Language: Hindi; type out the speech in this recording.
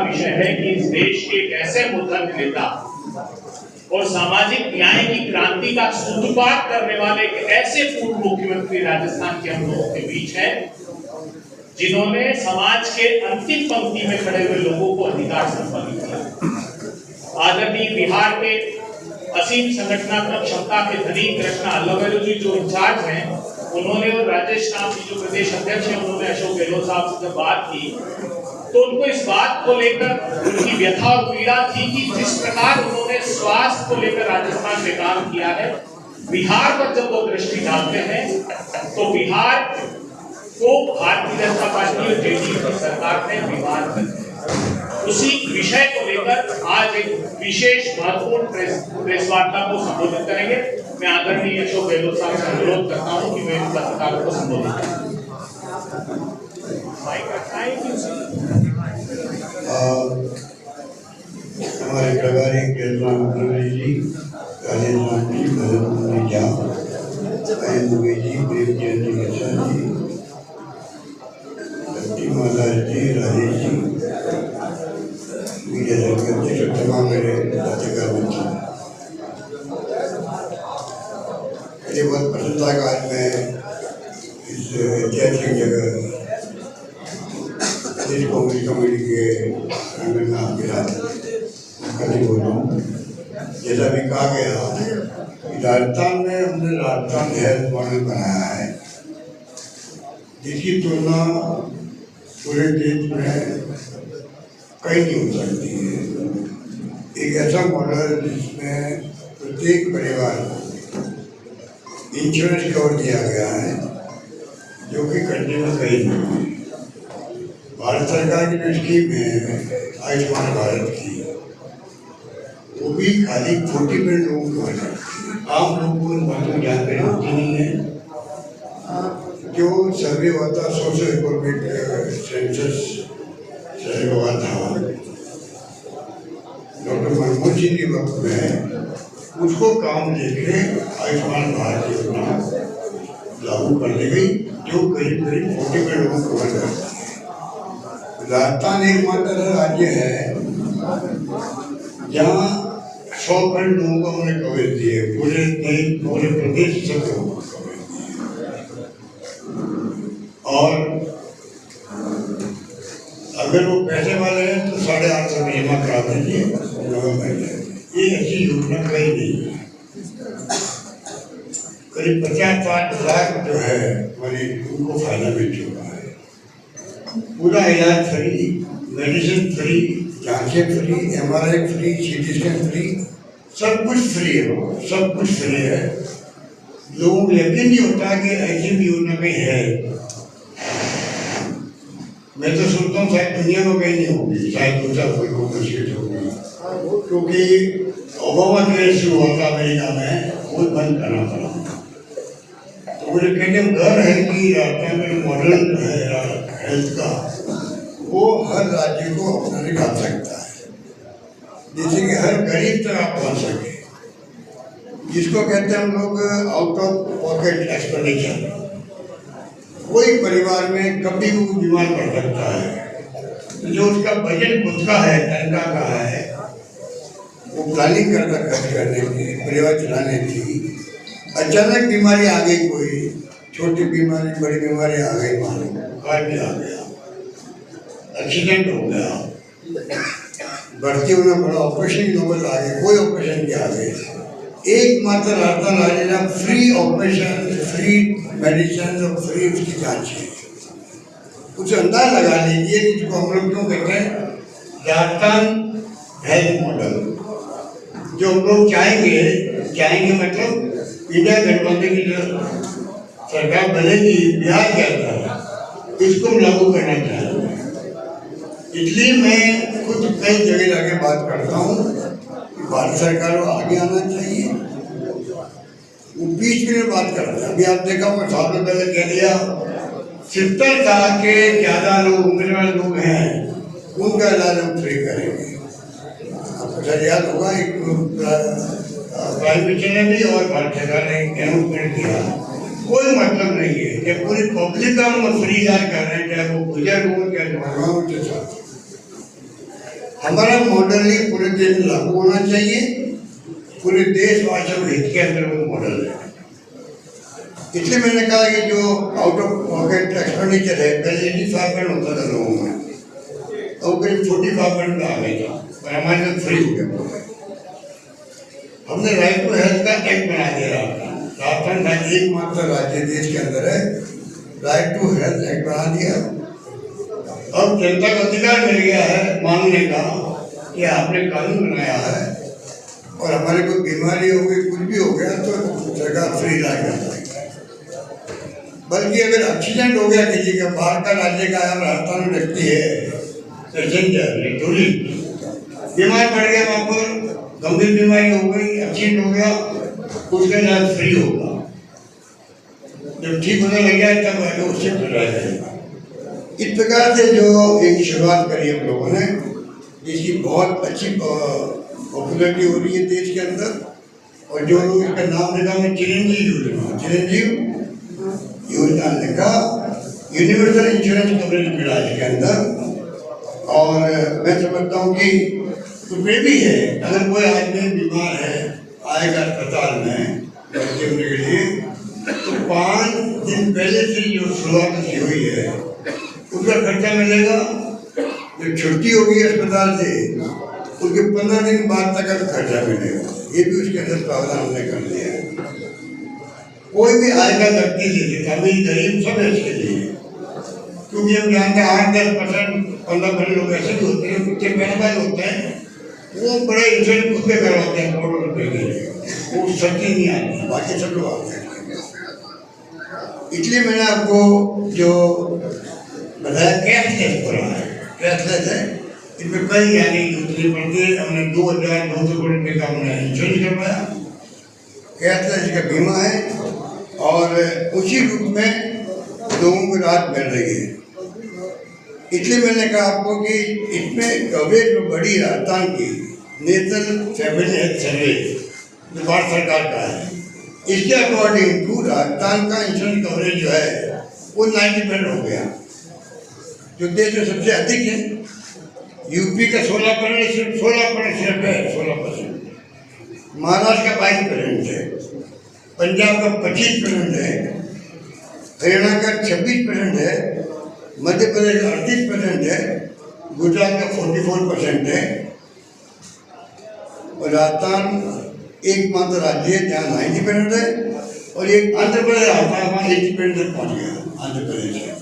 विषय है कि इस देश के एक ऐसे बुद्धिमान नेता और सामाजिक न्याय की क्रांति का सूत्रपात करने वाले एक ऐसे पूर्व मुख्यमंत्री राजस्थान के हम लोगों के बीच है जिन्होंने समाज के अंतिम पंक्ति में खड़े हुए लोगों को अधिकार संपन्न किया। आदरणीय बिहार के असीम संगठनात्मक क्षमता के धनी कृष्णा अल्लावेलु जी जो इंचार्ज हैं, उन्होंने और राजेश राम जी जो प्रदेश अध्यक्ष हैं, उन्होंने अशोक गहलोत साहब से जब बात की तो उनको इस बात को लेकर उनकी व्यथा और पीड़ा थी कि जिस प्रकार उन्होंने स्वास्थ्य को लेकर राजस्थान में काम किया है, बिहार पर जब वो दृष्टि डालते हैं तो बिहार को भारतीय जनता पार्टी और जेडीयू की सरकार ने बीमार कर दिया। उसी विषय को लेकर आज एक विशेष महत्वपूर्ण प्रेस वार्ता को संबोधित करेंगे। मैं आदरणीय अशोक गहलोत साहब से अनुरोध करता हूं कि वे पत्रकारों को संबोधित करें। हमारे प्रभारी मुख्यमंत्री जी, राजेश राम जी, भजन झा, मुकेश जी, प्रेमचंद जी, माता जी, राजेश जी, मीडिया सर्कल तमाम मेरे पत्रकार बंधु, मुझे बहुत पसंद था कि आज मैं इस ऐतिहासिक जगह कांग्रेस कमेटी के आंगन में आपके साथ कभी बोल रहा हूँ। जैसा भी कहा गया कि राजस्थान में हमने राजस्थान हेल्थ मॉडल बनाया है जिसकी तुलना पूरे देश में कहीं नहीं हो सकती है। एक ऐसा मॉडल जिसमें प्रत्येक परिवार को इंश्योरेंस कवर दिया गया है जो कि कंट्री में कहीं नहीं है। भारत सरकार की जो स्कीम है आयुष्मान भारत की, वो भी खाली 40% लोगों को है। आम लोगों को इन बातों की जानकारी होती नहीं है। जो सर्वे हुआ था सोशल इकोनॉमिक सेंसस सर्वे हुआ था डॉक्टर मनमोहन सिंह के वक्त में, उसको काम लेके आयुष्मान भारत योजना लागू कर दी गई जो करीब 40% लोगों को कवर करती है। राजस्थान एकमात्र राज्य है जहाँ 100% लोगों को हमने कवरेज दिए, पूरे प्रदेश से लोगों को कवरेज दिए। और अगर वो पैसे वाले हैं तो 850 बीमा करा दीजिए नवंबर में। ये ऐसी योजना कहीं नहीं है। करीब 50-60 लाख जो है मरीज उनको फायदा मिल चुका है। पूरा इलाज फ्री, मेडिसिन फ्री, जांचें free, MRI free, CT scan free, सब कुछ फ्री है। सब कुछ फ्री है। लोगों को यकीन नहीं होता कि ऐसी भी योजना कहीं है। मैं तो सोचता हूँ शायद दुनिया में कहीं नहीं होगी, शायद दूसरा कोई कोशिश होगी, क्योंकि ओबामा केस शुरू हुआ था अमेरिका में, वो बंद करना पड़ा। तो मुझे कहने डर है कि राजस्थान में मॉडल जो है हेल्थ का, वो हर राज्य को अपना निकाल सकता है, जैसे कि हर गरीब तक आप पहुँच सके, जिसको कहते हैं हम लोग आउट ऑफ पॉकेट एक्सपेंडिचर। कोई परिवार में कभी भी बीमार पड़ सकता है, जो उसका बजट खुद का है, तनख्वाह का है, वो प्लानिंग करता खर्च करने की, परिवार चलाने की। अचानक बीमारी आ गई, कोई छोटी बीमारी, बड़ी बीमारी आ गई, मान लो बुखार भी आ गया, एक्सीडेंट हो गया, भर्ती होना पड़ा, ऑपरेशन की नौबत आ गई, कोई ऑपरेशन की आ गई, एकमात्र राजस्थान राज्य में फ्री ऑपरेशन, फ्री मेडिसिन और फ्री उसकी जांच है। कुछ अंदाज लगा लीजिए कि जिसको हम लोग क्यों कहते हैं राजस्थान हेल्थ मॉडल, जो हम लोग चाहेंगे मतलब इंडिया गठबंधन की जो सरकार बनेगी, बिहार के अंदर इसको हम लागू करना चाहेंगे। इसलिए मैं खुद कई जगह जाके बात करता हूँ कि भारत सरकार को आगे आना चाहिए। वो बीच में बात करते हैं। अभी आप देखा मैं सालों पहले कह दिया 70 साल के ज़्यादा लोग, उम्र वाले लोग हैं, उनका इलाज हम फ्री करेंगे। आपको शायद याद होगा एक प्राइम मिनिस्टर ने भी और भारत सरकार ने अनाउंसमेंट किया। कोई मतलब नहीं है कि पूरी पब्लिक का हम फ्री इलाज कर रहे हैं, चाहे वो बुजुर्ग हो चाहे जवान हो। हमारा मॉडल ही पूरे देश में लागू होना चाहिए, पूरे देशवासियों के हित के अंदर वो मॉडल है। इसलिए मैंने कहा कि जो आउट ऑफ पॉकेट एक्सपेंडिचर है, पहले 85% होता था लोगों में, तो करीब 45% आ गया था, और हमारे साथ फ्री हो गया। हमने राइट टू हेल्थ का एक्ट बना दिया। राजस्थान का एकमात्र राज्य देश के अंदर है, राइट टू हेल्थ एक्ट बना दिया। अब जनता को अधिकार मिल गया है मांगने का कि आपने कानून बनाया है और हमारे कोई बीमारी हो गई, कुछ भी हो गया तो सरकार फ्री इलाज करता है। बल्कि अगर एक्सीडेंट हो गया किसी का, बाहर का राज्य का राजस्थान में व्यक्ति है, पैसेंजर टूरिस्ट बीमार पड़ गया, वहाँ पर गंभीर बीमारी हो गई, एक्सीडेंट हो गया, उसका इलाज फ्री होगा। जब ठीक होने लग गया तब उससे जाएगा। इस प्रकार से जो एक शुरुआत करी हम लोगों ने, जिसकी बहुत अच्छी पॉपुलरिटी हो रही है देश के अंदर, और जो लोग इसका नाम लिखा हमने चिरंजीव योजना लिखा, यूनिवर्सल इंश्योरेंस कवरेज मिला इसके अंदर। और मैं समझता हूँ कि उसमें भी है, अगर कोई आदमी बीमार है, आएगा अस्पताल में भर्ती होने के लिए, तो 5 दिन पहले से जो शुरुआत की हुई है उसका खर्चा मिलेगा। जब छुट्टी होगी अस्पताल से उसके 15 दिन बाद तक का खर्चा मिलेगा। ये भी उसके अंदर प्रावधान हमने कर दिया है। कोई भी आएगा व्यक्ति ले लेता, अमीर गरीब सब है इसके लिए, क्योंकि हम जानते हैं 8-10%, 15% लोग ऐसे भी होते हैं, कुछ पैसे होते हैं, वो बड़े इंश्योरेंस खुद पे करवाते हैं करोड़ों रुपये के लिए, वो सच्ची नहीं आती, बाकी सब लोग आते हैं। इसलिए मैंने आपको जो बताया कैशलेस पर है, कैशलेस है, इसमें कई यानी दूसरी पड़ती है। हमने 2,200 करोड़ रुपये का हमने इंश्योरेंस करवाया, कैशलेस का बीमा है, और उसी रूप में लोगों को राहत मिल रही है। इसलिए मैंने कहा आपको कि इसमें कवरेज जो बड़ी राजस्थान की नेशनल फैमिली हेल्थ सर्वे जो भारत सरकार का है, इसके अकॉर्डिंग टू राजस्थान का इंश्योरेंस कवरेज जो है वो 90% हो गया, जो देश में सबसे अधिक है। यूपी का 16% सिर्फ है, 16%। महाराष्ट्र का 22% है, पंजाब का 25% है, हरियाणा का 26% है, मध्य प्रदेश का 38% है, गुजरात का 44% है, और राजस्थान एकमात्र राज्य है जहाँ 90% है, और एक आंध्र प्रदेश आता है वहाँ 80% तक पहुँच गया आंध्र प्रदेश है।